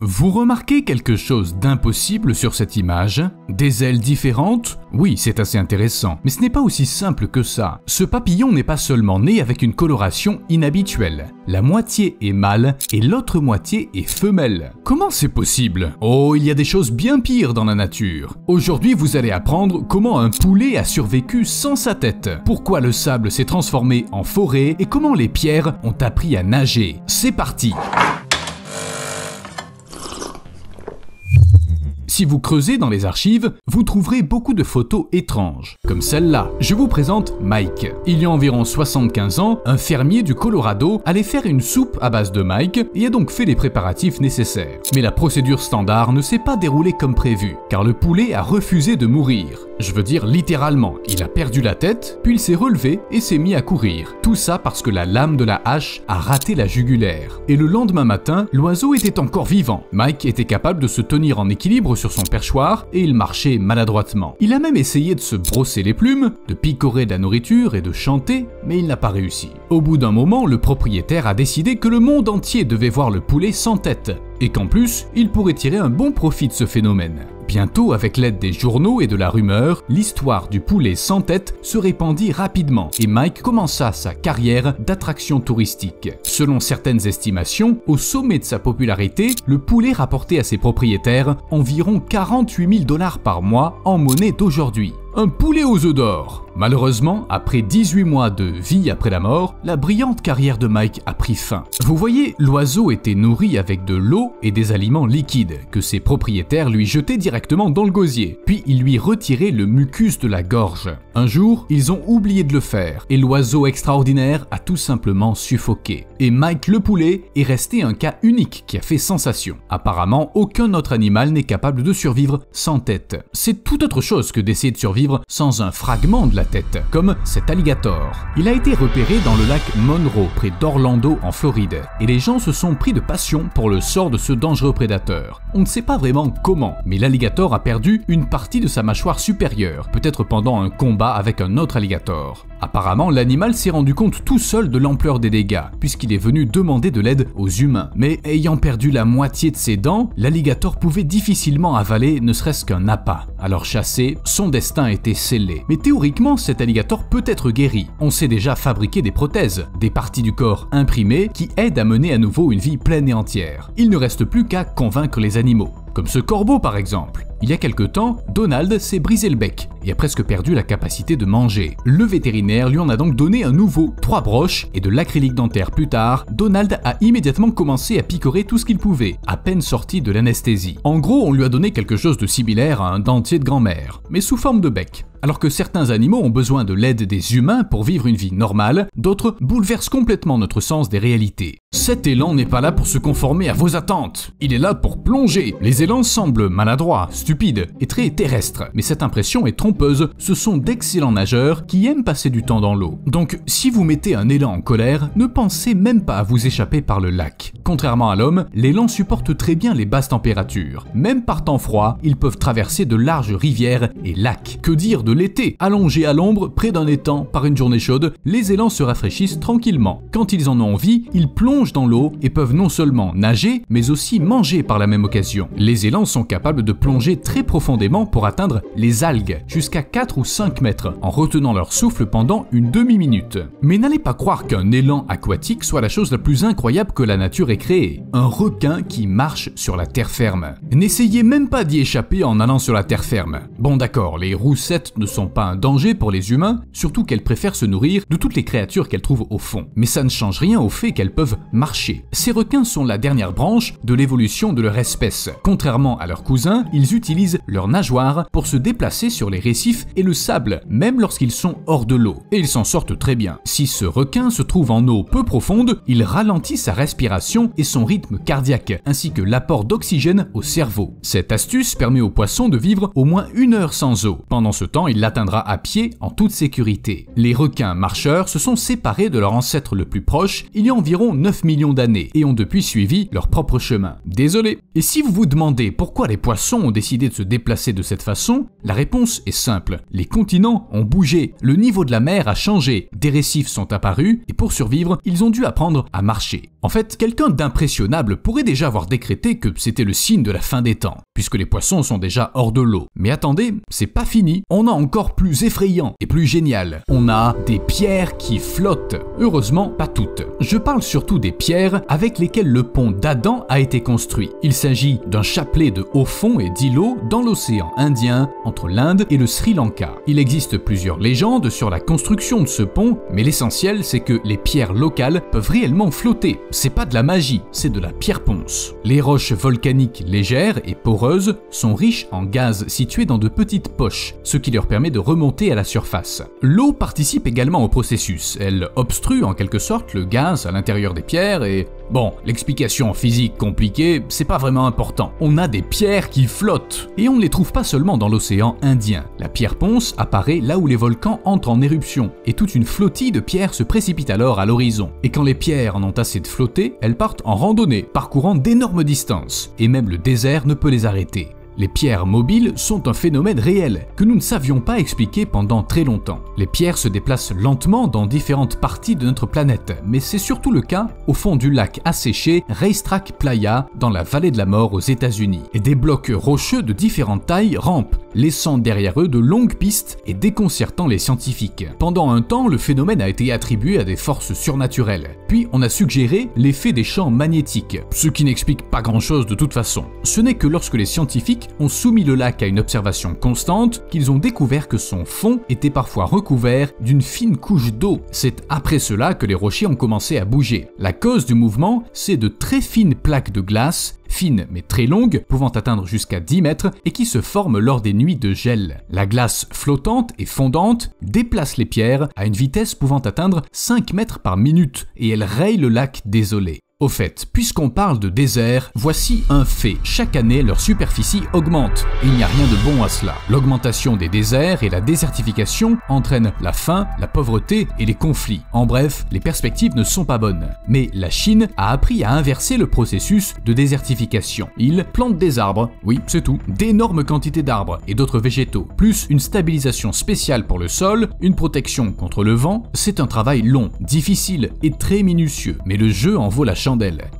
Vous remarquez quelque chose d'impossible sur cette image? Des ailes différentes? Oui, c'est assez intéressant, mais ce n'est pas aussi simple que ça. Ce papillon n'est pas seulement né avec une coloration inhabituelle. La moitié est mâle et l'autre moitié est femelle. Comment c'est possible? Oh, il y a des choses bien pires dans la nature. Aujourd'hui, vous allez apprendre comment un poulet a survécu sans sa tête, pourquoi le sable s'est transformé en forêt et comment les pierres ont appris à nager. C'est parti! Si vous creusez dans les archives, vous trouverez beaucoup de photos étranges, comme celle-là. Je vous présente Mike. Il y a environ 75 ans, un fermier du Colorado allait faire une soupe à base de Mike et a donc fait les préparatifs nécessaires. Mais la procédure standard ne s'est pas déroulée comme prévu, car le poulet a refusé de mourir. Je veux dire littéralement, il a perdu la tête, puis il s'est relevé et s'est mis à courir. Tout ça parce que la lame de la hache a raté la jugulaire. Et le lendemain matin, l'oiseau était encore vivant. Mike était capable de se tenir en équilibre sur son perchoir et il marchait maladroitement. Il a même essayé de se brosser les plumes, de picorer de la nourriture et de chanter, mais il n'a pas réussi. Au bout d'un moment, le propriétaire a décidé que le monde entier devait voir le poulet sans tête, et qu'en plus, il pourrait tirer un bon profit de ce phénomène. Bientôt, avec l'aide des journaux et de la rumeur, l'histoire du poulet sans tête se répandit rapidement et Mike commença sa carrière d'attraction touristique. Selon certaines estimations, au sommet de sa popularité, le poulet rapportait à ses propriétaires environ 48 000 $ par mois en monnaie d'aujourd'hui. Un poulet aux œufs d'or. Malheureusement, après 18 mois de vie après la mort, la brillante carrière de Mike a pris fin. Vous voyez, l'oiseau était nourri avec de l'eau et des aliments liquides que ses propriétaires lui jetaient directement dans le gosier, puis ils lui retiraient le mucus de la gorge. Un jour, ils ont oublié de le faire et l'oiseau extraordinaire a tout simplement suffoqué. Et Mike le poulet est resté un cas unique qui a fait sensation. Apparemment, aucun autre animal n'est capable de survivre sans tête. C'est tout autre chose que d'essayer de survivre sans un fragment de la tête, comme cet alligator. Il a été repéré dans le lac Monroe, près d'Orlando en Floride, et les gens se sont pris de passion pour le sort de ce dangereux prédateur. On ne sait pas vraiment comment, mais l'alligator a perdu une partie de sa mâchoire supérieure, peut-être pendant un combat avec un autre alligator. Apparemment, l'animal s'est rendu compte tout seul de l'ampleur des dégâts, puisqu'il est venu demander de l'aide aux humains. Mais ayant perdu la moitié de ses dents, l'alligator pouvait difficilement avaler ne serait-ce qu'un appât. Alors chassé, son destin était scellé. Mais théoriquement, cet alligator peut être guéri. On sait déjà fabriquer des prothèses, des parties du corps imprimées qui aident à mener à nouveau une vie pleine et entière. Il ne reste plus qu'à convaincre les animaux. Comme ce corbeau par exemple. Il y a quelque temps, Donald s'est brisé le bec et a presque perdu la capacité de manger. Le vétérinaire lui en a donc donné un nouveau, 3 broches et de l'acrylique dentaire plus tard. Donald a immédiatement commencé à picorer tout ce qu'il pouvait, à peine sorti de l'anesthésie. En gros, on lui a donné quelque chose de similaire à un dentier de grand-mère, mais sous forme de bec. Alors que certains animaux ont besoin de l'aide des humains pour vivre une vie normale, d'autres bouleversent complètement notre sens des réalités. Cet élan n'est pas là pour se conformer à vos attentes, il est là pour plonger. Les élans semblent maladroits, stupides et très terrestres, mais cette impression est trompeuse, ce sont d'excellents nageurs qui aiment passer du temps dans l'eau. Donc si vous mettez un élan en colère, ne pensez même pas à vous échapper par le lac. Contrairement à l'homme, l'élan supporte très bien les basses températures. Même par temps froid, ils peuvent traverser de larges rivières et lacs. Que dire de l'été? Allongés à l'ombre, près d'un étang, par une journée chaude, les élans se rafraîchissent tranquillement. Quand ils en ont envie, ils plongent dans l'eau et peuvent non seulement nager, mais aussi manger par la même occasion. Les élans sont capables de plonger très profondément pour atteindre les algues, jusqu'à 4 ou 5 mètres, en retenant leur souffle pendant une demi-minute. Mais n'allez pas croire qu'un élan aquatique soit la chose la plus incroyable que la nature ait créée. Un requin qui marche sur la terre ferme. N'essayez même pas d'y échapper en allant sur la terre ferme. Bon d'accord, les roussettes ne sont pas un danger pour les humains, surtout qu'elles préfèrent se nourrir de toutes les créatures qu'elles trouvent au fond. Mais ça ne change rien au fait qu'elles peuvent marcher. Ces requins sont la dernière branche de l'évolution de leur espèce. Contrairement à leurs cousins, ils utilisent leurs nageoires pour se déplacer sur les récifs et le sable, même lorsqu'ils sont hors de l'eau. Et ils s'en sortent très bien. Si ce requin se trouve en eau peu profonde, il ralentit sa respiration et son rythme cardiaque, ainsi que l'apport d'oxygène au cerveau. Cette astuce permet aux poissons de vivre au moins 1 heure sans eau. Pendant ce temps, il l'atteindra à pied en toute sécurité. Les requins marcheurs se sont séparés de leur ancêtre le plus proche il y a environ 9 millions d'années et ont depuis suivi leur propre chemin. Désolé. Et si vous vous demandez pourquoi les poissons ont décidé de se déplacer de cette façon, la réponse est simple. Les continents ont bougé, le niveau de la mer a changé, des récifs sont apparus et pour survivre, ils ont dû apprendre à marcher. En fait, quelqu'un d'impressionnable pourrait déjà avoir décrété que c'était le signe de la fin des temps, puisque les poissons sont déjà hors de l'eau. Mais attendez, c'est pas fini. On a encore plus effrayant et plus génial. On a des pierres qui flottent. Heureusement, pas toutes. Je parle surtout des pierres avec lesquelles le pont d'Adam a été construit. Il s'agit d'un chapelet de haut fond et d'îlots dans l'océan Indien, entre l'Inde et le Sri Lanka. Il existe plusieurs légendes sur la construction de ce pont, mais l'essentiel c'est que les pierres locales peuvent réellement flotter. C'est pas de la magie, c'est de la pierre ponce. Les roches volcaniques légères et poreuses sont riches en gaz situés dans de petites poches, ce qui leur permet de remonter à la surface. L'eau participe également au processus. Elle obstrue en quelque sorte le gaz à l'intérieur des pierres et... Bon, l'explication physique compliquée, c'est pas vraiment important. On a des pierres qui flottent. Et on ne les trouve pas seulement dans l'océan Indien. La pierre ponce apparaît là où les volcans entrent en éruption, et toute une flottille de pierres se précipite alors à l'horizon. Et quand les pierres en ont assez de flotter, elles partent en randonnée, parcourant d'énormes distances. Et même le désert ne peut les arrêter. Les pierres mobiles sont un phénomène réel que nous ne savions pas expliquer pendant très longtemps. Les pierres se déplacent lentement dans différentes parties de notre planète, mais c'est surtout le cas au fond du lac asséché Racetrack Playa dans la vallée de la mort aux États-Unis. Et des blocs rocheux de différentes tailles rampent, laissant derrière eux de longues pistes et déconcertant les scientifiques. Pendant un temps, le phénomène a été attribué à des forces surnaturelles. Puis on a suggéré l'effet des champs magnétiques, ce qui n'explique pas grand-chose de toute façon. Ce n'est que lorsque les scientifiques ont soumis le lac à une observation constante qu'ils ont découvert que son fond était parfois recouvert d'une fine couche d'eau. C'est après cela que les rochers ont commencé à bouger. La cause du mouvement, c'est de très fines plaques de glace, fines mais très longues, pouvant atteindre jusqu'à 10 mètres et qui se forment lors des nuits de gel. La glace flottante et fondante déplace les pierres à une vitesse pouvant atteindre 5 mètres par minute et elle raye le lac désolé. Au fait, puisqu'on parle de désert, voici un fait. Chaque année, leur superficie augmente. Et il n'y a rien de bon à cela. L'augmentation des déserts et la désertification entraînent la faim, la pauvreté et les conflits. En bref, les perspectives ne sont pas bonnes. Mais la Chine a appris à inverser le processus de désertification. Ils plantent des arbres, oui, c'est tout, d'énormes quantités d'arbres et d'autres végétaux, plus une stabilisation spéciale pour le sol, une protection contre le vent. C'est un travail long, difficile et très minutieux, mais le jeu en vaut la chandelle.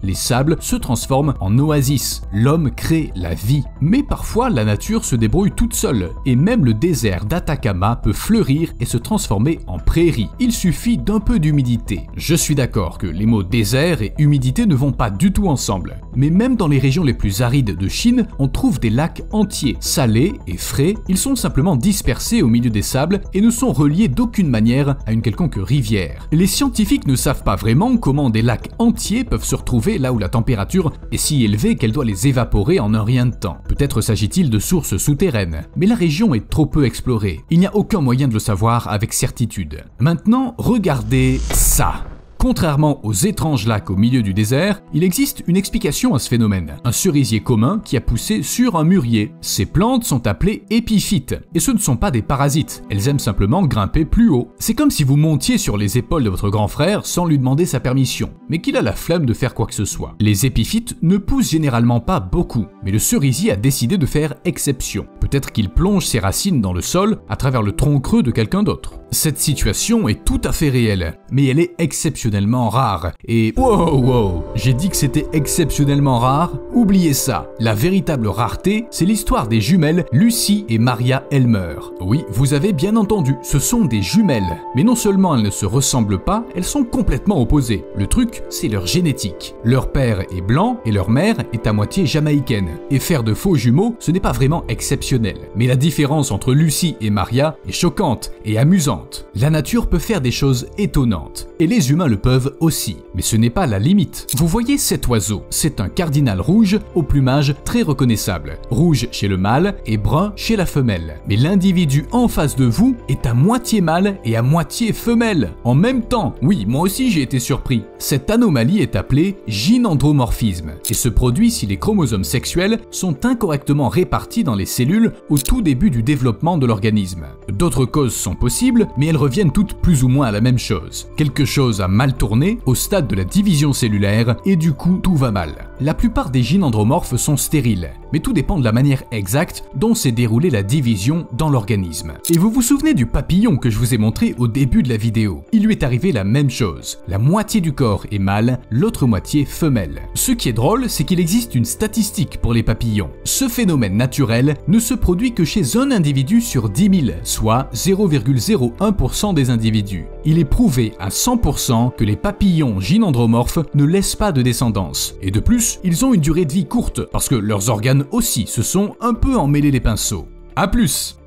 Les sables se transforment en oasis. L'homme crée la vie. Mais parfois, la nature se débrouille toute seule. Et même le désert d'Atacama peut fleurir et se transformer en prairie. Il suffit d'un peu d'humidité. Je suis d'accord que les mots désert et humidité ne vont pas du tout ensemble. Mais même dans les régions les plus arides de Chine, on trouve des lacs entiers, salés et frais. Ils sont simplement dispersés au milieu des sables et ne sont reliés d'aucune manière à une quelconque rivière. Les scientifiques ne savent pas vraiment comment des lacs entiers peuvent se retrouver là où la température est si élevée qu'elle doit les évaporer en un rien de temps. Peut-être s'agit-il de sources souterraines, mais la région est trop peu explorée. Il n'y a aucun moyen de le savoir avec certitude. Maintenant, regardez ça. Contrairement aux étranges lacs au milieu du désert, il existe une explication à ce phénomène. Un cerisier commun qui a poussé sur un mûrier. Ces plantes sont appelées épiphytes, et ce ne sont pas des parasites, elles aiment simplement grimper plus haut. C'est comme si vous montiez sur les épaules de votre grand frère sans lui demander sa permission, mais qu'il a la flemme de faire quoi que ce soit. Les épiphytes ne poussent généralement pas beaucoup, mais le cerisier a décidé de faire exception. Peut-être qu'il plonge ses racines dans le sol à travers le tronc creux de quelqu'un d'autre. Cette situation est tout à fait réelle, mais elle est exceptionnellement rare. Et wow, j'ai dit que c'était exceptionnellement rare? Oubliez ça. La véritable rareté, c'est l'histoire des jumelles Lucy et Maria Elmer. Oui, vous avez bien entendu, ce sont des jumelles. Mais non seulement elles ne se ressemblent pas, elles sont complètement opposées. Le truc, c'est leur génétique. Leur père est blanc et leur mère est à moitié jamaïcaine. Et faire de faux jumeaux, ce n'est pas vraiment exceptionnel. Mais la différence entre Lucy et Maria est choquante et amusante. La nature peut faire des choses étonnantes, et les humains le peuvent aussi. Mais ce n'est pas la limite. Vous voyez cet oiseau? C'est un cardinal rouge au plumage très reconnaissable. Rouge chez le mâle et brun chez la femelle. Mais l'individu en face de vous est à moitié mâle et à moitié femelle. En même temps, oui, moi aussi j'ai été surpris. Cette anomalie est appelée gynandromorphisme, et se produit si les chromosomes sexuels sont incorrectement répartis dans les cellules au tout début du développement de l'organisme. D'autres causes sont possibles, mais elles reviennent toutes plus ou moins à la même chose. Quelque chose a mal tourné au stade de la division cellulaire et du coup tout va mal. La plupart des gynandromorphes sont stériles, mais tout dépend de la manière exacte dont s'est déroulée la division dans l'organisme. Et vous vous souvenez du papillon que je vous ai montré au début de la vidéo? Il lui est arrivé la même chose. La moitié du corps est mâle, l'autre moitié femelle. Ce qui est drôle, c'est qu'il existe une statistique pour les papillons. Ce phénomène naturel ne se produit que chez un individu sur 10 000, soit 0,01% des individus. Il est prouvé à 100% que les papillons gynandromorphes ne laissent pas de descendance. Et de plus, ils ont une durée de vie courte, parce que leurs organes aussi se sont un peu emmêlés les pinceaux. A plus!